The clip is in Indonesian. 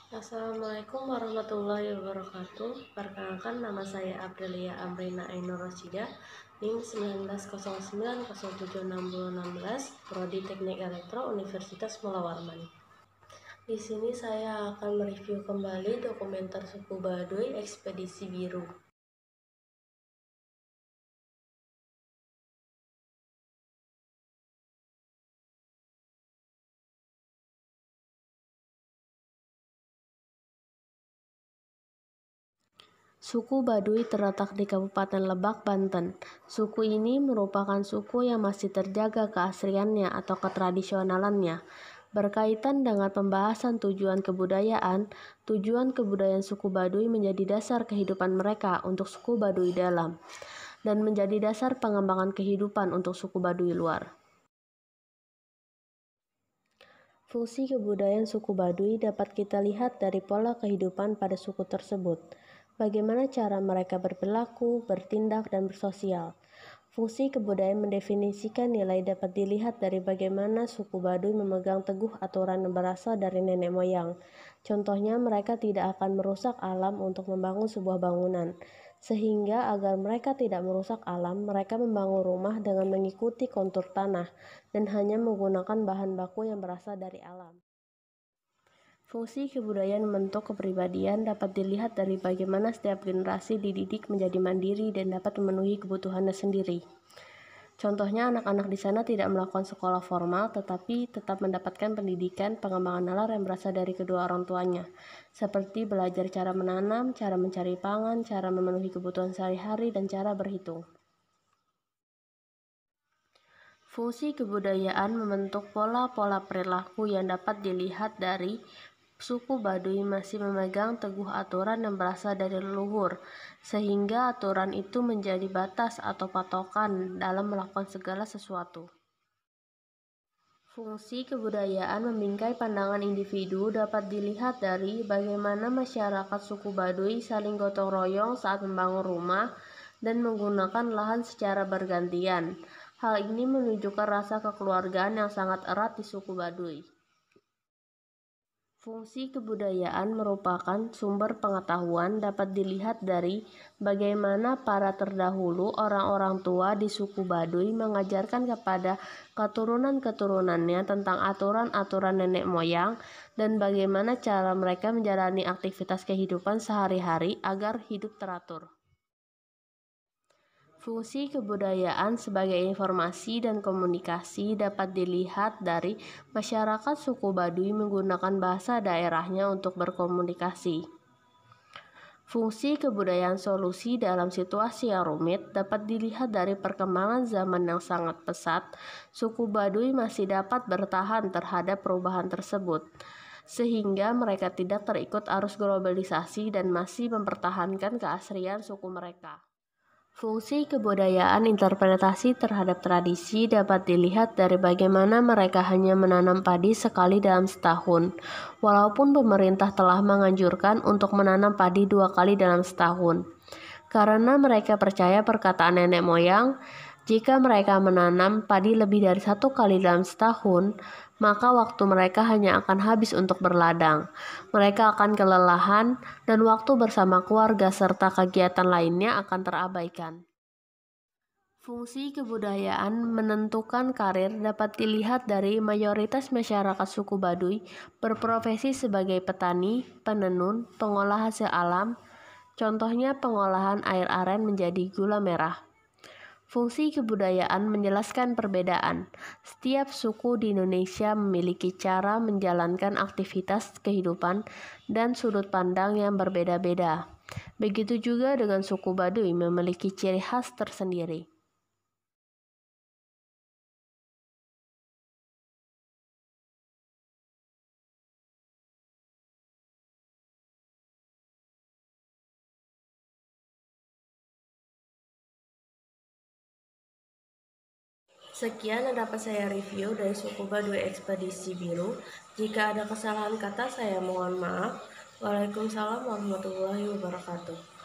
Assalamualaikum warahmatullahi wabarakatuh. Perkenalkan, nama saya Aprilia Amrina Ainur Rosida, NIM 1909076016, Prodi Teknik Elektro, Universitas Mula Warman. Di sini saya akan mereview kembali dokumenter suku Baduy Ekspedisi Biru. Suku Baduy terletak di Kabupaten Lebak, Banten. Suku ini merupakan suku yang masih terjaga keasliannya atau ketradisionalannya. Berkaitan dengan pembahasan tujuan kebudayaan suku Baduy menjadi dasar kehidupan mereka untuk suku Baduy dalam, dan menjadi dasar pengembangan kehidupan untuk suku Baduy luar. Fungsi kebudayaan suku Baduy dapat kita lihat dari pola kehidupan pada suku tersebut. Bagaimana cara mereka berperilaku, bertindak, dan bersosial. Fungsi kebudayaan mendefinisikan nilai dapat dilihat dari bagaimana suku Baduy memegang teguh aturan yang berasal dari nenek moyang. Contohnya, mereka tidak akan merusak alam untuk membangun sebuah bangunan. Sehingga agar mereka tidak merusak alam, mereka membangun rumah dengan mengikuti kontur tanah dan hanya menggunakan bahan baku yang berasal dari alam. Fungsi kebudayaan membentuk kepribadian dapat dilihat dari bagaimana setiap generasi dididik menjadi mandiri dan dapat memenuhi kebutuhannya sendiri. Contohnya, anak-anak di sana tidak melakukan sekolah formal, tetapi tetap mendapatkan pendidikan pengembangan nalar yang berasal dari kedua orang tuanya, seperti belajar cara menanam, cara mencari pangan, cara memenuhi kebutuhan sehari-hari, dan cara berhitung. Fungsi kebudayaan membentuk pola-pola perilaku yang dapat dilihat dari suku Baduy masih memegang teguh aturan yang berasal dari leluhur, sehingga aturan itu menjadi batas atau patokan dalam melakukan segala sesuatu. Fungsi kebudayaan membingkai pandangan individu dapat dilihat dari bagaimana masyarakat suku Baduy saling gotong royong saat membangun rumah dan menggunakan lahan secara bergantian. Hal ini menunjukkan rasa kekeluargaan yang sangat erat di suku Baduy. Fungsi kebudayaan merupakan sumber pengetahuan dapat dilihat dari bagaimana para terdahulu orang-orang tua di suku Baduy mengajarkan kepada keturunan-keturunannya tentang aturan-aturan nenek moyang dan bagaimana cara mereka menjalani aktivitas kehidupan sehari-hari agar hidup teratur. Fungsi kebudayaan sebagai informasi dan komunikasi dapat dilihat dari masyarakat suku Baduy menggunakan bahasa daerahnya untuk berkomunikasi. Fungsi kebudayaan solusi dalam situasi yang rumit dapat dilihat dari perkembangan zaman yang sangat pesat. Suku Baduy masih dapat bertahan terhadap perubahan tersebut, sehingga mereka tidak terikut arus globalisasi dan masih mempertahankan keaslian suku mereka. Fungsi kebudayaan interpretasi terhadap tradisi dapat dilihat dari bagaimana mereka hanya menanam padi sekali dalam setahun, walaupun pemerintah telah menganjurkan untuk menanam padi 2 kali dalam setahun. Karena mereka percaya perkataan nenek moyang, jika mereka menanam padi lebih dari 1 kali dalam setahun, maka waktu mereka hanya akan habis untuk berladang. Mereka akan kelelahan dan waktu bersama keluarga serta kegiatan lainnya akan terabaikan. Fungsi kebudayaan menentukan karir dapat dilihat dari mayoritas masyarakat suku Baduy berprofesi sebagai petani, penenun, pengolah hasil alam. Contohnya pengolahan air aren menjadi gula merah. Fungsi kebudayaan menjelaskan perbedaan. Setiap suku di Indonesia memiliki cara menjalankan aktivitas kehidupan dan sudut pandang yang berbeda-beda. Begitu juga dengan suku Baduy memiliki ciri khas tersendiri. Sekian yang dapat saya review dari suku Baduy Ekspedisi Biru. Jika ada kesalahan kata, saya mohon maaf. Waalaikumsalam warahmatullahi wabarakatuh.